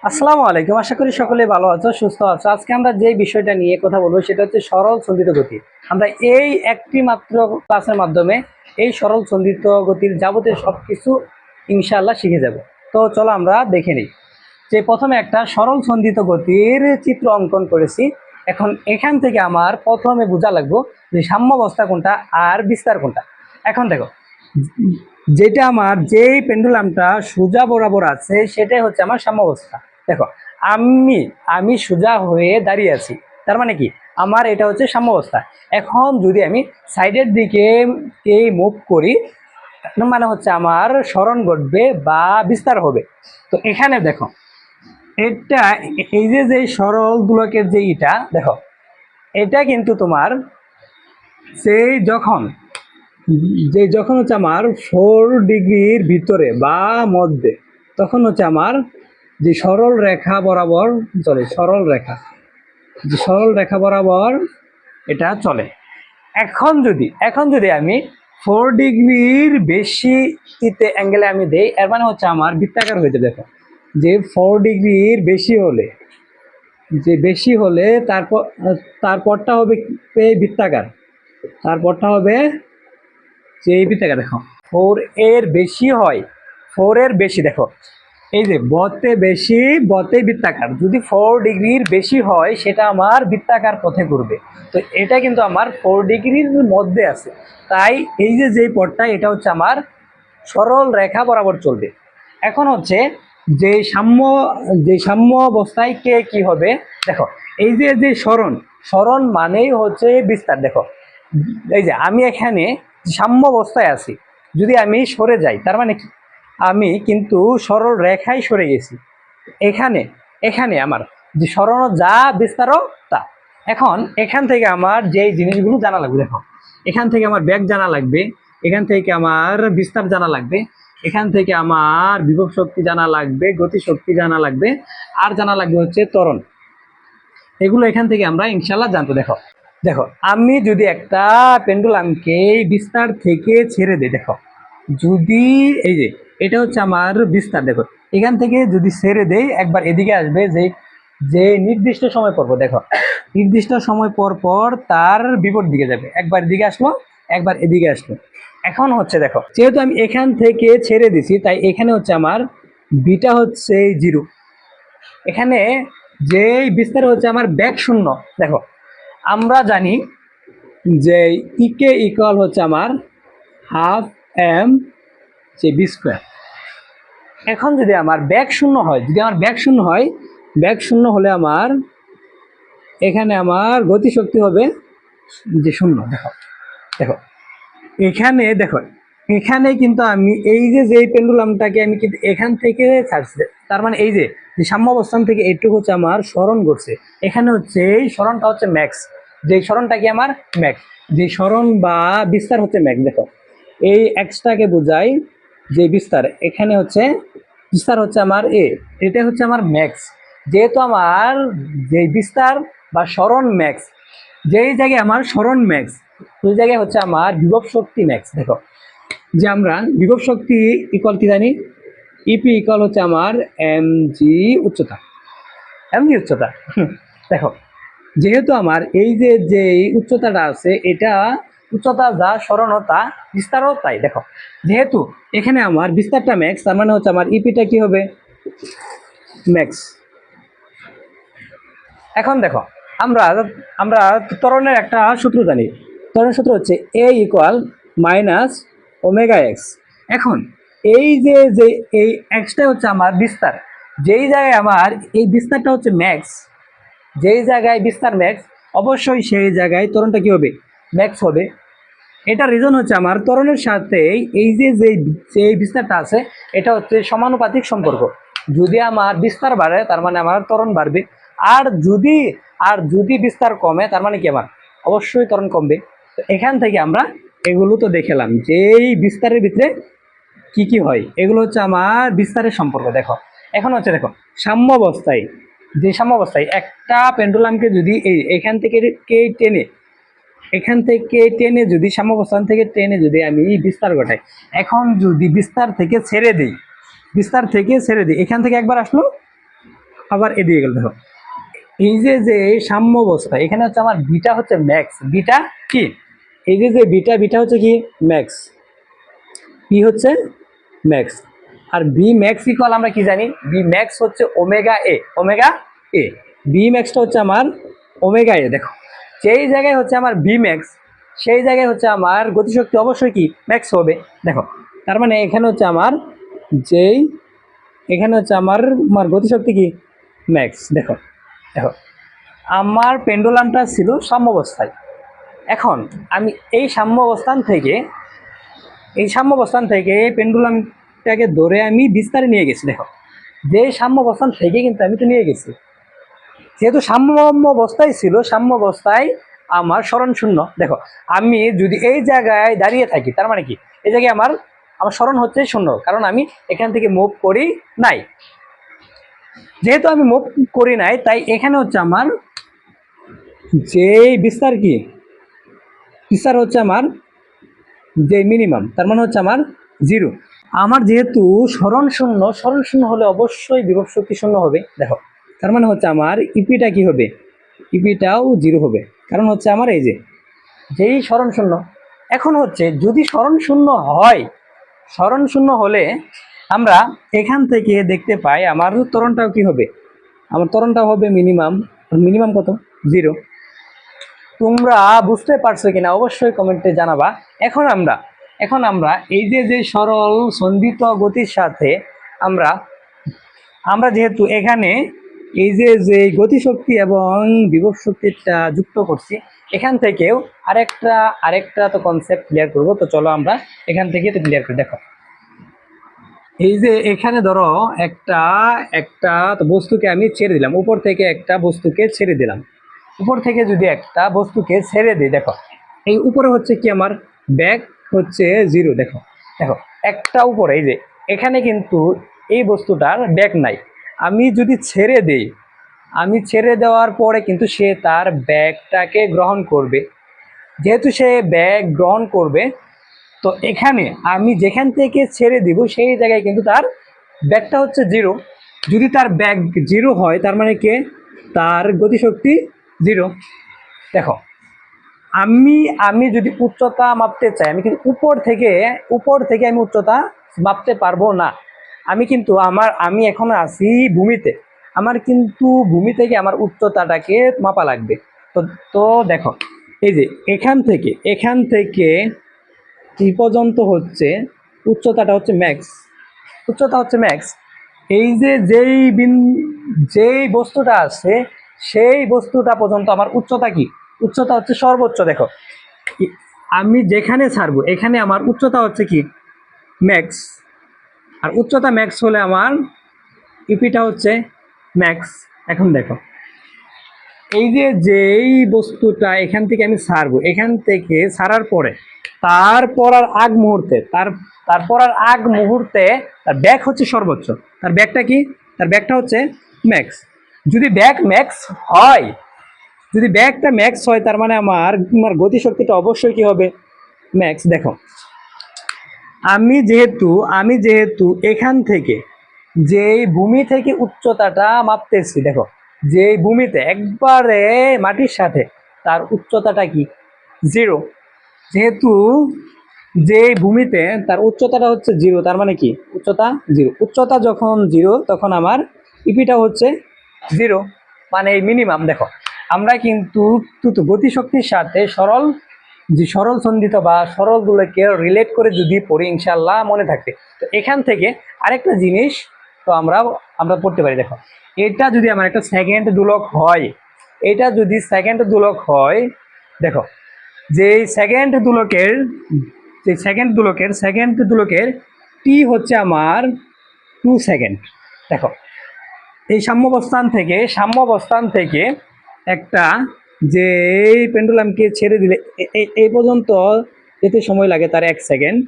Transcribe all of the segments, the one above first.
আসসালামু আলাইকুম। আশা করি সকলে ভালো আছো, সুস্থ আছো। আজকে আমরা যে বিষয়টা নিয়ে কথা বলবো সেটা হচ্ছে সরল সন্ধিত গতি। আমরা এই একটি মাত্র ক্লাসের মাধ্যমে এই সরল সন্ধিত গতির যাবতীয় সবকিছু ইনশাআল্লাহ শিখে যাব। তো চলো আমরা দেখে নিই যে প্রথমে একটা সরল সন্ধিত গতির চিত্র অঙ্কন করেছি। এখন এখান থেকে আমার প্রথমে বোঝা লাগবে যে সাম্যাবস্থা কোনটা আর বিস্তার কোনটা। এখন দেখো, যেটা আমার যেই পেন্ডুলামটা সোজা বরাবর আছে সেটাই হচ্ছে আমার সাম্যাবস্থা। দেখো, আমি আমি সোজা হয়ে দাঁড়িয়ে আছি, তার মানে কি আমার এটা হচ্ছে সাম্যাবস্থা। এখন যদি আমি সাইডের দিকে মুভ করি, মানে হচ্ছে আমার সরণ ঘটবে বা বিস্তার হবে। তো এখানে দেখো, এটা এই যে সরল দুলকের যে ইটা দেখো, এটা কিন্তু তোমার সেই যখন হচ্ছে আমার 4 ডিগ্রির ভিতরে বা মধ্যে, তখন হচ্ছে আমার যে সরল রেখা বরাবর চলে, সরল রেখা বরাবর এটা চলে। এখন যদি আমি 4 ডিগ্রির বেশি অ্যাঙ্গেলে আমি দেই, এর মানে হচ্ছে আমার বৃত্তাকার হয়ে যাবে। দেখো, যে 4 ডিগ্রির বেশি হলে তারপরটা হবে বৃত্তাকার, তারপরটা হবে যে এই বৃত্তাকার। দেখো, 4 এর বেশি দেখো, এই যে বতে বৃত্তাকার, যদি 4 ডিগ্রির বেশি হয় সেটা আমার বৃত্তাকার পথে ঘুরবে। তো এটা কিন্তু আমার 4 ডিগ্রির মধ্যে আছে, তাই এই যেই পথটা এটা হচ্ছে আমার সরল রেখা বরাবর চলবে। এখন হচ্ছে যে সাম্য অবস্থায় কে কি হবে। দেখো, এই যে সরণ মানেই হচ্ছে বিস্তার। দেখো, এই যে আমি এখানে সাম্য অবস্থায় আছি, যদি আমি সরে যাই তার মানে কি আমি কিন্তু সরল রেখায় সরে গেছি। এখানে এখানে আমার যে সরণ যা বিস্তারও তা। এখন এখান থেকে আমার যে জিনিসগুলো জানা লাগবে, দেখো এখান থেকে আমার ব্যাগ জানা লাগবে, এখান থেকে আমার বিস্তার জানা লাগবে, এখান থেকে আমার বিভব শক্তি জানা লাগবে, গতি শক্তি জানা লাগবে, আর জানা লাগবে হচ্ছে ত্বরণ। এগুলো এখান থেকে আমরা ইনশাল্লাহ জানবো। দেখো দেখো আমি যদি একটা পেন্ডুলামকে বিস্তার থেকে ছেড়ে দিই, দেখো যদি এই যে এটা হচ্ছে আমার বিস্তার, দেখো এখান থেকে যদি ছেড়ে দেই একবার এদিকে আসবে, যে যে নির্দিষ্ট সময় পর পর, দেখো নির্দিষ্ট সময় পর পর তার বিপরীত দিকে যাবে, একবার এদিকে আসলো একবার এদিকে আসলো। এখন হচ্ছে দেখো, যেহেতু আমি এখান থেকে ছেড়ে দিছি তাই এখানে হচ্ছে আমার বিটা হচ্ছে 0। এখানে যে বিস্তার হচ্ছে আমার ব্যাগ শূন্য। দেখো আমরা জানি যে ইকে ইকুয়াল হচ্ছে আমার হাফ এম যে বি স্কোয়ার। এখন যদি আমার ব্যাগ শূন্য হয়, ব্যাগ শূন্য হলে আমার এখানে আমার গতিশক্তি হবে যে শূন্য। দেখো দেখো এখানে দেখো, এখানে কিন্তু আমি এই যে পেন্ডুলামটাকে আমি কিন্তু এখান থেকে ছাড়ছি, তার মানে এই যে সাম্য অবস্থান থেকে এইটুকু হচ্ছে আমার সরণ করছে। এখানে হচ্ছে এই সরণটা হচ্ছে ম্যাক্স, যে সরণটা কি আমার ম্যাক্স, যে সরণ বা বিস্তার হচ্ছে ম্যাক্স। দেখো এই এক্সটাকে বোঝাই যে বিস্তার, এখানে হচ্ছে বিস্তার হচ্ছে আমার এটা হচ্ছে আমার ম্যাক্স। যেহেতু আমার যে বিস্তার বা সরণ ম্যাক্স, যেই জায়গায় আমার সরণ ম্যাক্স ওই জায়গায় হচ্ছে আমার বিভব শক্তি ম্যাক্স। দেখো যে আমরা বিভব শক্তি ইকুয়াল কি জানি, ইপি ইকুয়াল হচ্ছে আমার এম জি উচ্চতা, উচ্চতা। দেখো যেহেতু আমার এই যে উচ্চতাটা আছে, এটা উচ্চতা যা সরণতা বিস্তারও তাই। দেখো যেহেতু এখানে আমার বিস্তারটা ম্যাক্স, তার মানে হচ্ছে আমার ইপিটা কি হবে ম্যাক্স। এখন দেখো আমরা আমরা ত্বরণের একটা সূত্র জানি, ত্বরণের সূত্র হচ্ছে এ ইকুয়াল মাইনাস ওমেগা এক্স। এখন এই যে এই এক্সটা হচ্ছে আমার বিস্তার, যেই জায়গায় আমার এই বিস্তারটা হচ্ছে ম্যাক্স, যেই জায়গায় বিস্তার ম্যাক্স অবশ্যই সেই জায়গায় ত্বরণটা কি হবে ম্যাক্স হবে। এটা রিজন হচ্ছে আমার ত্বরণের সাথে এই যে বিস্তারটা আছে এটা হচ্ছে সমানুপাতিক সম্পর্ক। যদি আমার বিস্তার বাড়ে তার মানে আমার ত্বরণ বাড়বে, আর যদি বিস্তার কমে তার মানে কি আমার অবশ্যই ত্বরণ কমবে। তো এখান থেকে আমরা এগুলো তো দেখলাম যে এই বিস্তারের ভিতরে কি কি হয়, এগুলো হচ্ছে আমার বিস্তারের সম্পর্ক। দেখো এখন হচ্ছে দেখো সাম্য অবস্থায় একটা পেন্ডুলামকে যদি এখান থেকে যদি সাম্যাবস্থান থেকে টেনে যদি আমি বিস্তার ঘটাই, এখন যদি বিস্তার থেকে ছেড়ে দিই, এখান থেকে একবার আসলো আবার এদিকে গেল দেখো, এই যে যে সাম্য অবস্থা, এখানে হচ্ছে আমার বিটা হচ্ছে ম্যাক্স, বিটা কি, এই যে যে বিটা, বিটা হচ্ছে কি ম্যাক্স, পি হচ্ছে ম্যাক্স। আর বি ম্যাক্স ইকুয়াল আমরা কি জানি, বি ম্যাক্স হচ্ছে ওমেগা এ, ওমেগা এ, বি ম্যাক্সটা হচ্ছে আমার ওমেগা এ। দেখো যেই জায়গায় হচ্ছে আমার বি ম্যাক্স, সেই জায়গায় হচ্ছে আমার গতিশক্তি অবশ্যই কি ম্যাক্স হবে। দেখো তার মানে এখানে হচ্ছে আমার যেই, এখানে হচ্ছে আমার আমার গতিশক্তি কি ম্যাক্স। দেখো দেখো আমার পেন্ডুলামটা ছিল সাম্যাবস্থায়, এখন আমি এই সাম্যাবস্থান থেকে, এই সাম্যাবস্থান থেকে পেন্ডুলামটাকে ধরে আমি বিস্তারে নিয়ে গেছি। দেখো যে সাম্যাবস্থান থেকে কিন্তু আমি তো নিয়ে গেছি, যেহেতু সাম্য অবস্থায় ছিল, সাম্য অবস্থায় আমার স্মরণ শূন্য। দেখো আমি যদি এই জায়গায় দাঁড়িয়ে থাকি, তার মানে কি এই জায়গায় আমার আমার স্মরণ হচ্ছে শূন্য, কারণ আমি এখান থেকে মুভ করি নাই। যেহেতু আমি মুভ করি নাই, তাই এখানে হচ্ছে আমার যে বিস্তার কি, বিস্তার হচ্ছে আমার যে মিনিমাম, তার মানে হচ্ছে আমার জিরো। আমার যেহেতু স্মরণ শূন্য, স্মরণ শূন্য হলে অবশ্যই বিভব শক্তি শূন্য হবে। দেখো তার মানে হচ্ছে আমার ইপিটা কি হবে, ইপিটাও জিরো হবে, কারণ হচ্ছে আমার এই যে যেই স্মরণ শূন্য। এখন হচ্ছে যদি স্মরণ শূন্য হয়, স্মরণ শূন্য হলে আমরা এখান থেকে দেখতে পাই আমার ত্বরণটাও কি হবে, আমার ত্বরণটাও হবে মিনিমাম, মিনিমাম কত, জিরো। তোমরা বুঝতে পারছো কিনা অবশ্যই কমেন্টে জানাবা। এখন আমরা এই যে যে সরল সন্ধিত গতির সাথে আমরা আমরা যেহেতু এখানে এই যে যে গতিশক্তি এবং বিভব শক্তিটা যুক্ত করছি, এখান থেকেও আরেকটা আরেকটা তো কনসেপ্ট ক্লিয়ার করবো। তো চলো আমরা এখান থেকে তো ক্লিয়ার করি। দেখো এই যে এখানে ধরো একটা একটা তো বস্তুকে আমি ছেড়ে দিলাম, উপর থেকে একটা বস্তুকে ছেড়ে দিলাম, উপর থেকে যদি একটা বস্তুকে ছেড়ে দিই, দেখো এই উপরে হচ্ছে কি আমার ব্যাক হচ্ছে জিরো। দেখো দেখো একটা উপরে এই যে এখানে কিন্তু এই বস্তুটার ব্যাক নাই, আমি যদি ছেড়ে দেই, আমি ছেড়ে দেওয়ার পরে কিন্তু সে তার ব্যাগটাকে গ্রহণ করবে। যেহেতু সে ব্যাগ গ্রহণ করবে, তো এখানে আমি যেখান থেকে ছেড়ে দিব সেই জায়গায় কিন্তু তার ব্যাগটা হচ্ছে জিরো। যদি তার ব্যাগ জিরো হয়, তার মানে কি তার গতিশক্তি জিরো। দেখো আমি আমি যদি উচ্চতা মাপতে চাই, আমি কিন্তু উপর থেকে আমি উচ্চতা মাপতে পারবো না। আমি কিন্তু আমি এখন আছি ভূমিতে, আমার কিন্তু ভূমি থেকে আমার উচ্চতাটাকে মাপা লাগবে। তো তো দেখো এই যে এখান থেকে এই পর্যন্ত হচ্ছে উচ্চতাটা হচ্ছে ম্যাক্স, উচ্চতা হচ্ছে ম্যাক্স। এই যে যেই বস্তুটা আছে সেই বস্তুটা পর্যন্ত আমার উচ্চতা কি, উচ্চতা হচ্ছে সর্বোচ্চ। দেখো আমি যেখানে ছাড়বো এখানে আমার উচ্চতা হচ্ছে কি ম্যাক্স, আর উচ্চতা ম্যাক্স হলে আমার ইপিটা হচ্ছে ম্যাক্স। এখন দেখো এই যে যেই বস্তুটা এখান থেকে আমি ছাড়বো, এখান থেকে ছাড়ার পরে তারপর আর আগ মুহূর্তে তারপর আর আগ মুহূর্তে তার ব্যাক হচ্ছে সর্বোচ্চ, তার ব্যাকটা কি, তার ব্যাকটা হচ্ছে ম্যাক্স। যদি ব্যাক ম্যাক্স হয়, যদি ব্যাকটা ম্যাক্স হয়, তার মানে আমার আমার গতিশক্তিটা অবশ্যই কি হবে ম্যাক্স। দেখো আমি যেহেতু এখান থেকে যেই ভূমি থেকে উচ্চতাটা মাপতেছি, দেখো যেই ভূমিতে একবারে মাটির সাথে, তার উচ্চতাটা কি জিরো। যেহেতু যেই ভূমিতে তার উচ্চতাটা হচ্ছে জিরো, তার মানে কি উচ্চতা জিরো। উচ্চতা যখন জিরো তখন আমার ইপিটা হচ্ছে জিরো, মানে এই মিনিমাম। দেখো আমরা কিন্তু গতিশক্তির সাথে সরল সন্ধিত বা সরলগুলোকে রিলেট করে যদি পড়ি, ইনশাল্লাহ মনে থাকবে। তো এখান থেকে আরেকটা জিনিস তো আমরা আমরা পড়তে পারি। দেখো এটা যদি আমার একটা সেকেন্ড দোলক হয়, এটা যদি সেকেন্ড দোলক হয়, দেখো যে সেকেন্ড দোলকের টি হচ্ছে আমার 2 সেকেন্ড। দেখো এই সাম্যাবস্থান থেকে একটা যে এই পেন্ডুলামকে ছেড়ে দিলে এই পর্যন্ত যেতে সময় লাগে তার 1 সেকেন্ড,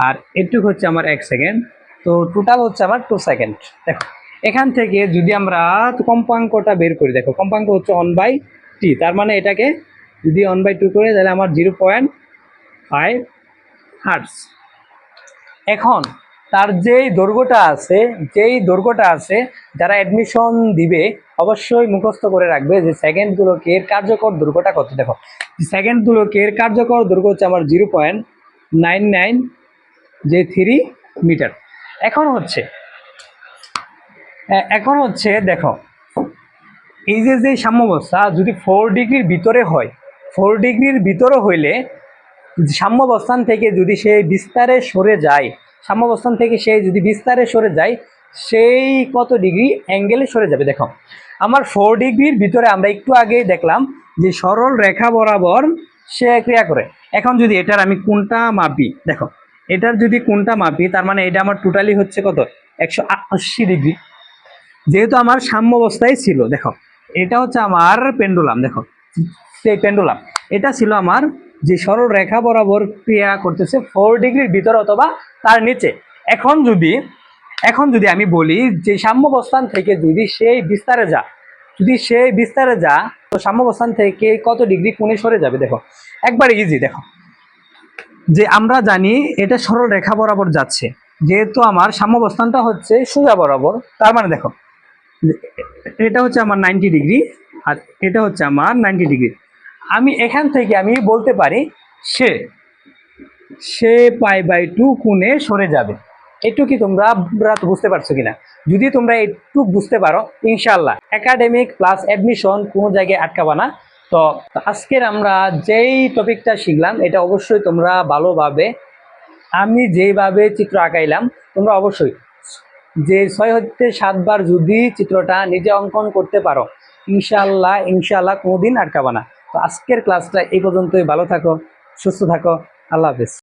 আর এটুক হচ্ছে আমার 1 সেকেন্ড, তো টোটাল হচ্ছে আমার 2 সেকেন্ড। দেখো এখান থেকে যদি আমরা কম্পাঙ্কটা বের করি, দেখো কম্পাঙ্ক হচ্ছে 1/t, তার মানে এটাকে যদি 1/2 করে তাহলে আমার 0.5 হার্টস। এখন তার যেই দৈর্ঘ্যটা আছে যারা অ্যাডমিশন দিবে অবশ্যই মুখস্থ করে রাখবে যে সেকেন্ড গোলকের কার্যকর দৈর্ঘ্যটা কত। দেখো সেকেন্ড গোলকের কার্যকর দৈর্ঘ্য হচ্ছে আমার 0.99 যে 3 মিটার। এখন হচ্ছে দেখো এই যে সাম্যাবস্থা যদি 4 ডিগ্রির ভিতরে হয়, 4 ডিগ্রির ভিতরে হইলে সাম্যাবস্থান থেকে যদি সে বিস্তারে সরে যায়, সাম্যাবস্থান থেকে সে যদি বিস্তারে সরে যায়, সেই কত ডিগ্রি অ্যাঙ্গেলে সরে যাবে। দেখো আমার 4 ডিগ্রির ভিতরে আমরা একটু আগে দেখলাম যে সরল রেখা বরাবর সে ক্রিয়া করে। এখন যদি এটার আমি কোণটা মাপি, দেখো এটার যদি কোণটা মাপি তার মানে এটা আমার টোটালি হচ্ছে কত 180 ডিগ্রি, যেহেতু আমার সাম্যাবস্থায় ছিল। দেখো এটা হচ্ছে আমার পেন্ডুলাম, দেখো সেই পেন্ডুলাম এটা ছিল আমার যে সরল রেখা বরাবর ক্রিয়া করতেছে 4 ডিগ্রির ভিতর অথবা তার নিচে। এখন যদি আমি বলি যে সাম্যাবস্থান থেকে যদি সেই বিস্তারে যা তো সাম্যাবস্থান থেকে কত ডিগ্রি কোণে সরে যাবে। দেখো একবার ইজি, দেখো যে আমরা জানি এটা সরল রেখা বরাবর যাচ্ছে, যেহেতু আমার সাম্যাবস্থানটা হচ্ছে সোজা বরাবর, তার মানে দেখো এটা হচ্ছে আমার 90 ডিগ্রি আর এটা হচ্ছে আমার 90 ডিগ্রি। আমি এখান থেকে আমি বলতে পারি সে সে π/2 কোণে সরে যাবে। একটু কি তোমরা বুঝতে পারছো কিনা? যদি তোমরা একটু বুঝতে পারো ইনশাআল্লাহ একাডেমিক প্লাস অ্যাডমিশন কোনো জায়গায় আটকাবা না। তো আজকের আমরা যেই টপিকটা শিখলাম এটা অবশ্যই তোমরা ভালোভাবে, আমি যেইভাবে চিত্র আঁকাইলাম তোমরা অবশ্যই যে 6 হতে 7 বার যদি চিত্রটা নিজে অঙ্কন করতে পারো ইনশাআল্লাহ কোনোদিন আটকাবা না। তো আজকের ক্লাসটা এই পর্যন্তই। ভালো থাকো, সুস্থ থাকো, আল্লাহ হাফেজ।